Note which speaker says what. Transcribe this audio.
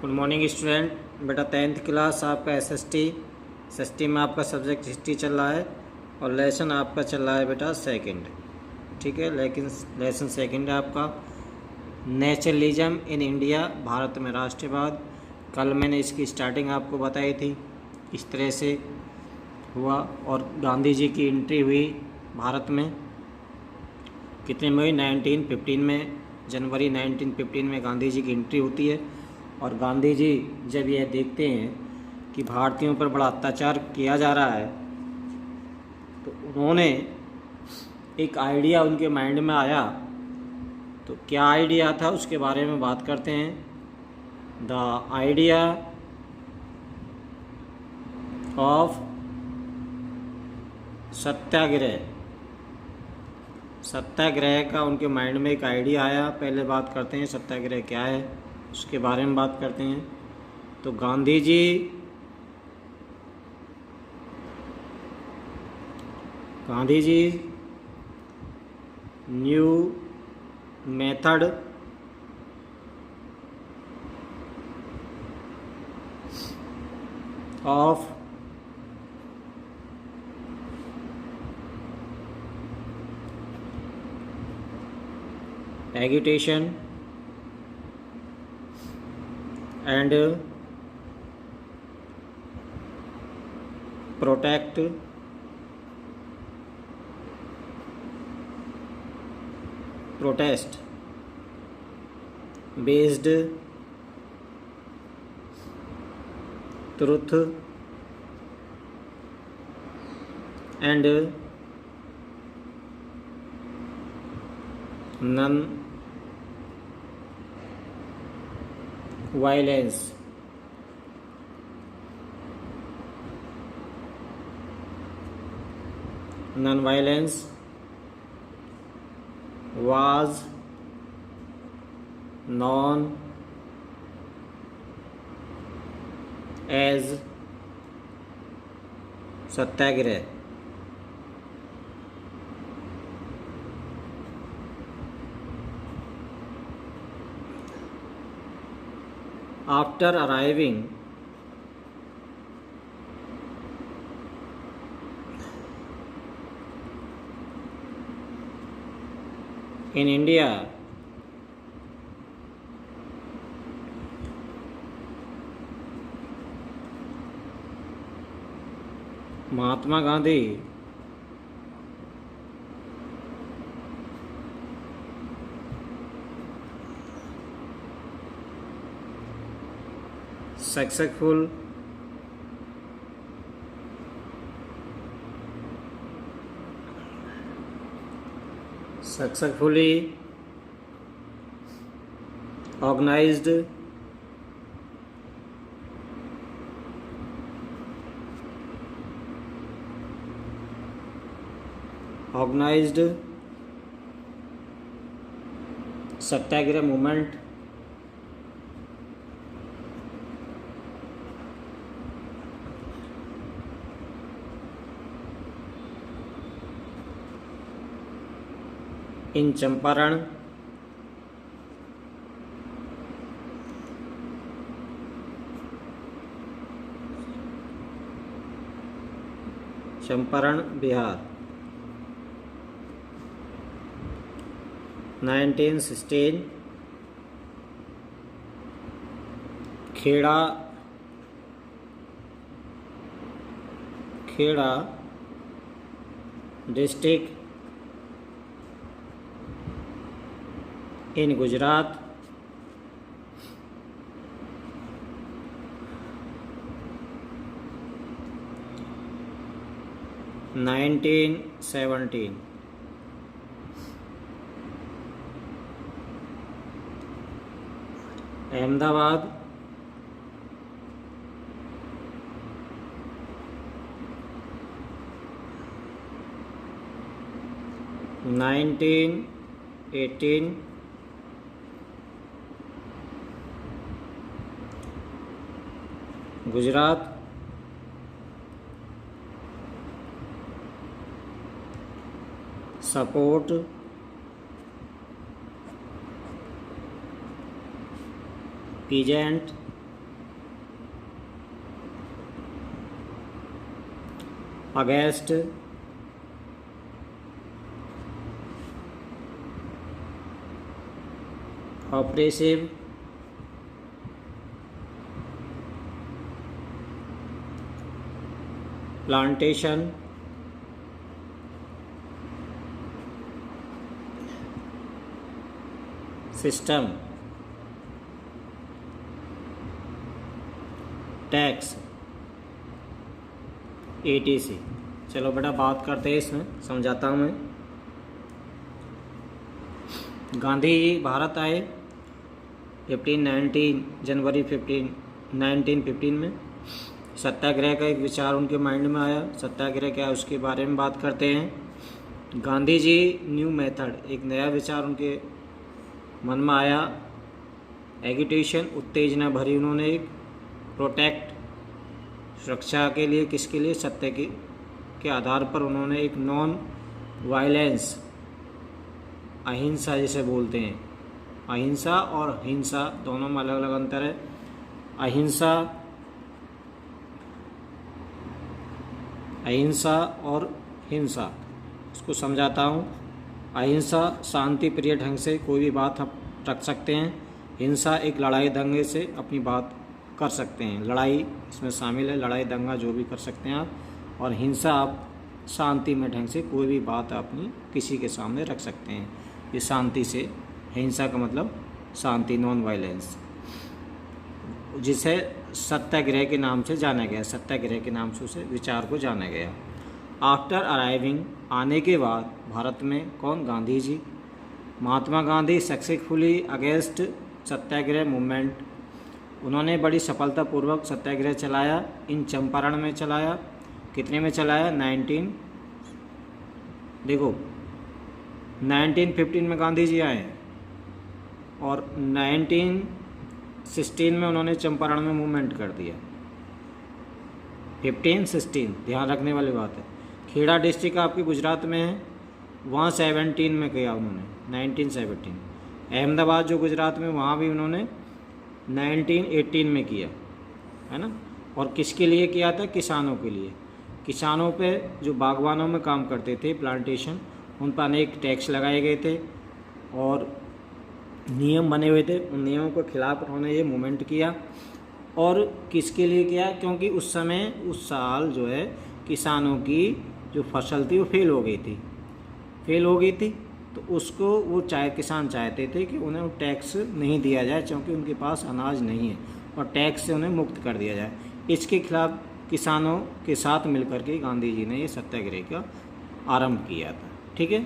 Speaker 1: Good morning student. बेटा 10th class आपका SST में आपका सब्जेक्ट हिस्ट्री चल रहा है और लेसन आपका चल रहा है बेटा सेकंड। ठीक है, लेकिन लेसन सेकंड है आपका नेशनलिज्म इन इंडिया, भारत में राष्ट्रवाद। कल मैंने इसकी स्टार्टिंग आपको बताई थी, इस तरह से हुआ। और गांधी जी की एंट्री हुई भारत में कितने में हुई? 1915 में, जनवरी 1915 में गांधी जी की एंट्री होती है। और गांधी जी जब यह देखते हैं कि भारतीयों पर बड़ा अत्याचार किया जा रहा है, तो उन्होंने एक आइडिया उनके माइंड में आया। तो क्या आइडिया था उसके बारे में बात करते हैं। द आइडिया ऑफ सत्याग्रह। सत्याग्रह का उनके माइंड में एक आइडिया आया। पहले बात करते हैं सत्याग्रह क्या है, उसके बारे में बात करते हैं। तो Gandhi ji new method of agitation and protest based truth and non-violence. Non-violence was known as satyagraha. After arriving in India, Mahatma Gandhi successfully organized satyagraha movement in Champaran Bihar 1916 Kheda district in Gujarat 1917 Ahmedabad 1918 Gujarat support peasant against oppressive plantation system tax ETC। चलो बेटा बात करते हैं, इसमें समझाता हूँ मैं। गांधी जी भारत आए 19 जनवरी 1915 में। सत्याग्रह का एक विचार उनके माइंड में आया। सत्याग्रह क्या है उसके बारे में बात करते हैं। गांधी जी न्यू मेथड, एक नया विचार उनके मन में आया। एगिटेशन, उत्तेजना भरी उन्होंने एक प्रोटेक्ट, सुरक्षा के लिए, किसके लिए, सत्य के आधार पर उन्होंने एक नॉन वायलेंस, अहिंसा जिसे बोलते हैं, अहिंसा और हिंसा दोनों में अलग अलग अंतर है। अहिंसा और हिंसा, उसको समझाता हूँ। अहिंसा शांति प्रिय ढंग से कोई भी बात आप रख सकते हैं। हिंसा एक लड़ाई दंगे से अपनी बात कर सकते हैं। लड़ाई इसमें शामिल है, लड़ाई दंगा जो भी कर सकते हैं आप। और हिंसा आप शांति में ढंग से कोई भी बात अपनी किसी के सामने रख सकते हैं। ये शांति से, हिंसा का मतलब शांति, नॉन वायलेंस, जिसे सत्याग्रह के नाम से जाना गया। सत्याग्रह के नाम से उसे विचार को जाना गया। आफ्टर अराइविंग, आने के बाद भारत में, कौन, गांधी जी। महात्मा गांधी सक्सेसफुली अगेंस्ट सत्याग्रह मूवमेंट, उन्होंने बड़ी सफलतापूर्वक सत्याग्रह चलाया। इन चंपारण में चलाया। कितने में चलाया? 1915 में गांधी जी आए और 1916 में उन्होंने चंपारण में मूवमेंट कर दिया। 15-16 ध्यान रखने वाली बात है। खेड़ा डिस्ट्रिक्ट आपके गुजरात में है, वहाँ 17 में किया उन्होंने, 1917। अहमदाबाद जो गुजरात में, वहाँ भी उन्होंने 1918 में किया, है ना। और किसके लिए किया था? किसानों के लिए। किसानों पे, जो बागवानों में काम करते थे, प्लांटेशन, उन पर अनेक टैक्स लगाए गए थे और नियम बने हुए थे। उन नियमों के खिलाफ उन्होंने ये मूवमेंट किया। और किसके लिए किया? क्योंकि उस समय, उस साल जो है, किसानों की जो फसल थी वो फेल हो गई थी। तो उसको वो किसान चाहते थे कि उन्हें वो टैक्स नहीं दिया जाए, क्योंकि उनके पास अनाज नहीं है, और टैक्स से उन्हें मुक्त कर दिया जाए। इसके खिलाफ किसानों के साथ मिलकर के गांधी जी ने ये सत्याग्रह का आरंभ किया था। ठीक है।